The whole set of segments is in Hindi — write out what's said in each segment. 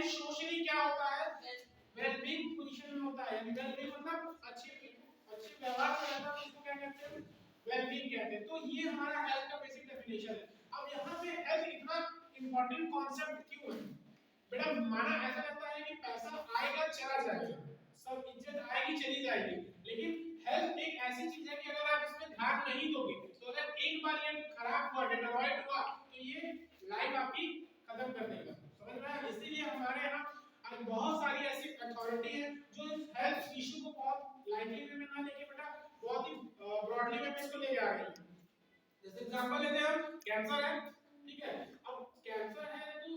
सोशली क्या होता है, वेलबींग पोजीशन में होता है। वेलबींग मतलब अच्छे व्यवहार में रहता है, उसको क्या कहते हैं, वेलबींग कहते हैं। तो ये हमारा हेल्थ का बेसिक डेफिनेशन है। अब यहाँ पे हेल्थ इतना इंपॉर्टेंट कॉन्सेप्ट क्यों है बेटा? माना ऐसा लगता है कि पैसा आएगा चला जाएगा, सब इज्जत आएगी चली जाएगी, लेकिन हेल्थ एक ऐसी चीज है कि अगर आप इसमें ध्यान नहीं दोगे तो अगर एक बार ये खराब हुआ, डिटोराइट हुआ, तो ये लाइफ आपकी खत्म कर देगा। समझ में आया? इसीलिए हमारे यहाँ बहुत सारी ऐसी अथॉरिटी है जो इस हेल्थ इशू को बहुत लाइटली वे में ना लेके बेटा बहुत ही ब्रॉडली वे में इसको ले जा रही है। जैसे एग्जांपल लेते हैं हम, कैंसर है, ठीक है। अब कैंसर है तो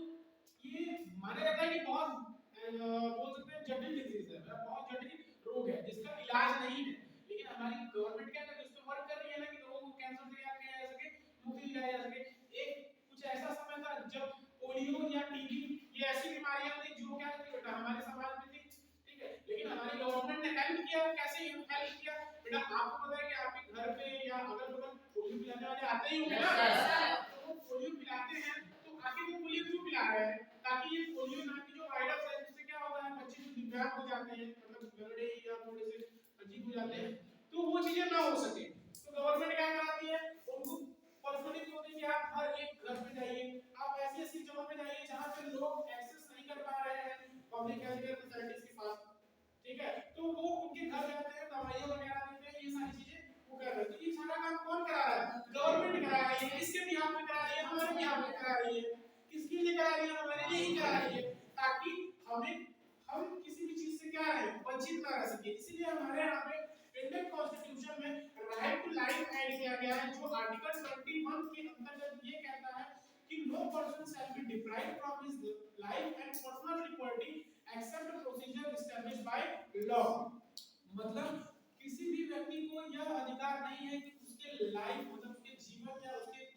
ये माना जाता है कि बहुत बोल सकते हैं जटिल डिजीज है, बहुत जटिल रोग है जिसका इलाज नहीं है, लेकिन हमारी गवर्नमेंट क्या कर रही है, उस पर वर्क कर रही है ना कि लोगों को कैंसर से क्या किया जा सके, मुक्ति दिलाई जा सके। एक कुछ ऐसा समय था जब पोलियो या टीबी ये ऐसी बीमारियां थी जो क्या थी बेटा हमारे समाज में थी, ठीक है, लेकिन हमारी गवर्नमेंट ने हेल्प किया। कैसे हेल्प किया बेटा? आपको पता है कि आपके घर पे या अगल बगल पोलियो पिलाने वाले आते ही होंगे ना, तो वो पोलियो पिलाते हैं, तो आखिर वो पोलियो क्यों पिला रहे हैं? ताकि ये पोलियो नाम की जो वायरस है जिससे क्या होता है बच्चे जो दिव्यांग हो जाते हैं, मतलब गलड़े या थोड़े से अजीब हो जाते हैं, तो वो चीजें ना हो सके। तो गवर्नमेंट क्या कराती है, उनको पर्सनली होती है कि आप हर एक घर पे जाइए, आप ऐसी ऐसी जगह पे जाइए जहां पे लोग एक्सेस नहीं कर पा रहे हैं पब्लिक हेल्थ केयर फैसिलिटीज के पास, ठीक है, तो वो उनके घर जाते हैं, दवाइयां वगैरह देते हैं, ये सारी चीजें वो कर रहे हैं। तो ये सारा काम कौन करा रहा है? गवर्नमेंट करा रही है। किसके बिहाफ में करा रही है? हमारे बिहाफ में करा रही है। किसके लिए करा रही है? हमारे लिए ही करा रही है, ताकि हम किसी भी चीज से क्या है वंचित ना रह सके। इसीलिए हमारे यहाँ पे इंडियन कॉन्स्टिट्यूशन में राइट टू लाइफ ऐड किया गया है, जो आर्टिकल 21 के अंतर्गत ये कहता है कि no person shall be deprived from his life and personal liberty except procedure established by law. मतलब किसी भी व्यक्ति को यह अधिकार नहीं है कि उसके लाइफ मतलब उसके जीवन या उसके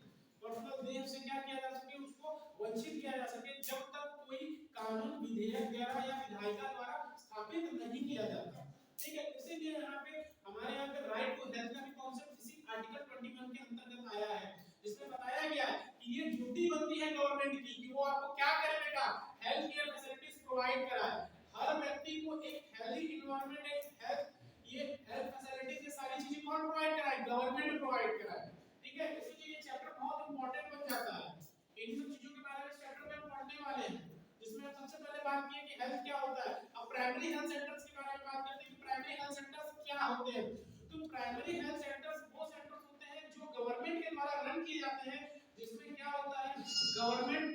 पर्सनल देह से क्या किया जा सके, उसको वंचित किया जा सके, जब तक कोई कानून विधेयक द्वारा या विधायिका द्वारा स्थापित नहीं किया जाता, ठीक है। इसीलिए यहाँ पे हमारे यहाँ पे राइट टू हेल्थ का भी कॉन्सेप्ट इसी आर्टिकल 21 के अंतर्गत आया है, जिसमें बताया गया है कि ये ड्यूटी बनती है गवर्नमेंट की कि वो आपको क्या करे बेटा, हेल्थ केयर फैसिलिटीज प्रोवाइड कराए। हर व्यक्ति को एक हेल्दी एनवायरनमेंट, एक हेल्थ ये हेल्थ फैसिलिटीज ये सारी चीजें कौन प्रोवाइड कराए? गवर्नमेंट प्रोवाइड कराए, ठीक है। इसलिए ये चैप्टर बहुत इंपॉर्टेंट बन जाता है। इन सब चीजों के बारे में इस चैप्टर में हम पढ़ने वाले हैं, जिसमें हम सबसे पहले बात की कि हेल्थ क्या होता है। अब प्राइमरी हेल्थ सेंटर्स के बारे में बात करते हैं कि प्राइमरी हेल्थ सेंटर्स क्या होते हैं। तो प्राइमरी हेल्थ सेंटर्स वो सेंटर्स होते हैं जो गवर्नमेंट के द्वारा रन किए जाते हैं, जिसमें क्या होता है गवर्नमेंट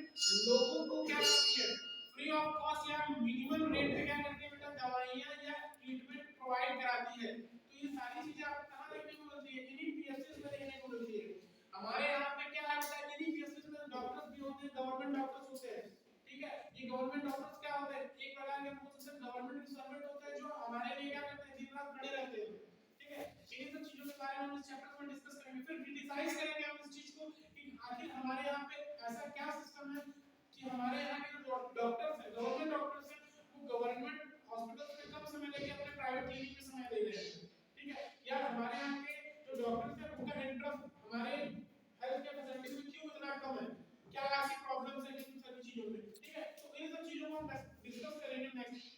लोगों को क्या करती है, फ्री ऑफ कॉस्ट या मिनिमम रेट पे क्या करती है बेटा, दवाइयां या ट्रीटमेंट प्रोवाइड कराती है। तो ये सारी चीजें आपको कहां देखने को मिलती है? इन्हीं पीएचसी में देखने को मिलती है। हमारे यहाँ पे क्या है बेटा, इन्हीं पीएचसी में डॉक्टर्स भी होते हैं, गवर्नमेंट डॉक्टर्स होते हैं, ठीक है। ये गवर्नमेंट डॉक्टर्स क्या होते हैं? एक प्रकार के पोजीशन गवर्नमेंट सर्वेंट होते हैं जो हमारे लिए क्या करते हैं, दिन रात खड़े रहते हैं, ठीक है। इन सब चीजों के बारे में हम इस चैप्टर में डिस्कस करेंगे, फिर क्रिटिसाइज करेंगे हम इस चीज को कि आखिर हमारे यहाँ पे ऐसा क्या सिस्टम है कि हमारे यहाँ के जो डॉक्टर्स हैं, गवर्नमेंट डॉक्टर्स हैं, वो गवर्नमेंट हॉस्पिटल्स में कम समय लेके अपने प्राइवेट क्लिनिक में समय दे रहे हैं, ठीक है। या हमारे यहाँ के जो डॉक्टर्स हैं उनका इंटरेस्ट हमारे हेल्थ केयर फैसिलिटीज में क्यों इतना कम है, क्या ऐसी प्रॉब्लम्स हैं इन सभी चीजों में, ठीक है। तो इन सब चीजों को हम डिस्कस करेंगे नेक्स्ट